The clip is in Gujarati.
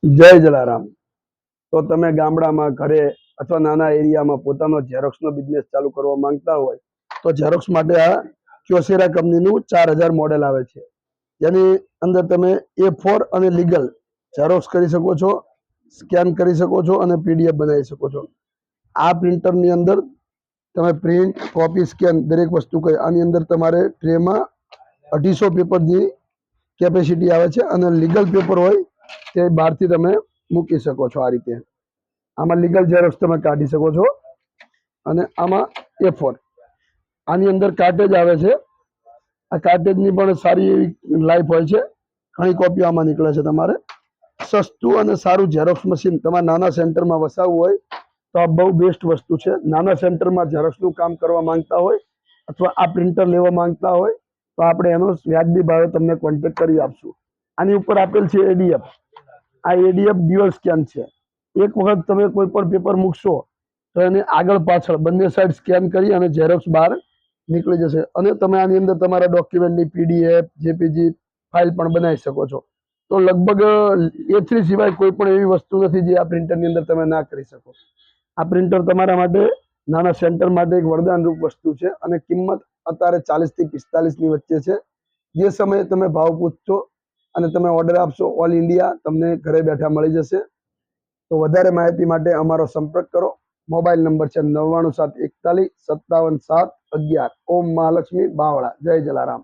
જય જલારામ. તો તમે ગામડામાં ઘરે અથવા નાના એરિયામાં પોતાનો ઝેરોક્સનો બિઝનેસ ચાલુ કરવા માંગતા હોય તો ઝેરોક્સ માટે આ ક્યોસેરા કંપનીનું 4000 મોડેલ આવે છે. જેની અંદર તમે A4 અને લીગલ ઝેરોક્સ કરી શકો છો, સ્કેન કરી શકો છો અને PDF બનાવી શકો છો. આ પ્રિન્ટરની અંદર તમે પ્રિન્ટ, કોપી, સ્કેન દરેક વસ્તુ કરી. આની અંદર તમારે ટ્રેમાં 250 પેપરની કેપેસિટી આવે છે અને લીગલ પેપર હોય તે બહારથી તમે મૂકી શકો છો. આ રીતે આમાં લીગલ ઝેરોક્સ તમે કાઢી શકો છો અને આમાં A4. આની અંદર કાર્ટેજ આવે છે. આ કાર્ટેજની પણ સારી એવી લાઈફ હોય છે. ઘણી કોપીઓ આમાં નીકળે છે. તમારે સસ્તું અને સારું ઝેરોક્સ મશીન તમારા નાના સેન્ટરમાં વસાવવું હોય તો આ બહુ બેસ્ટ વસ્તુ છે. નાના સેન્ટરમાં ઝેરોક્સનું કામ કરવા માંગતા હોય અથવા આ પ્રિન્ટર લેવા માંગતા હોય તો આપણે એનો વ્યાજબી ભાવે તમને કોન્ટેક્ટ કરી આપશું. આની ઉપર આપેલ છે ADF. આ ADF ડ્યુઅલ સ્કેન છે. એક વખત તમે કોઈ પણ પેપર મૂકશો તો એને આગળ પાછળ બંને સાઈડ સ્કેન કરી અને ઝેરોક્સ બહાર નીકળી જશે અને તમે આની અંદર તમારા ડોક્યુમેન્ટની PDF, JPG ફાઇલ પણ બનાવી શકો છો. તો લગભગ A3 સિવાય કોઈ પણ એવી વસ્તુ નથી જે આ પ્રિન્ટરની અંદર તમે ના કરી શકો. આ પ્રિન્ટર તમારા માટે નાના સેન્ટર માટે એક વરદાન રૂપ વસ્તુ છે અને કિંમત અત્યારે 40 થી 45 ની વચ્ચે છે. જે સમયે તમે ભાવ પૂછશો અને તમે ઓર્ડર આપશો, ઓલ ઇન્ડિયા તમને ઘરે બેઠા મળી જશે. તો વધારે માહિતી માટે અમારો સંપર્ક કરો. મોબાઈલ નંબર છે 99741 57 7 11. ઓમ મહાલક્ષ્મી બાવળા. જય જલારામ.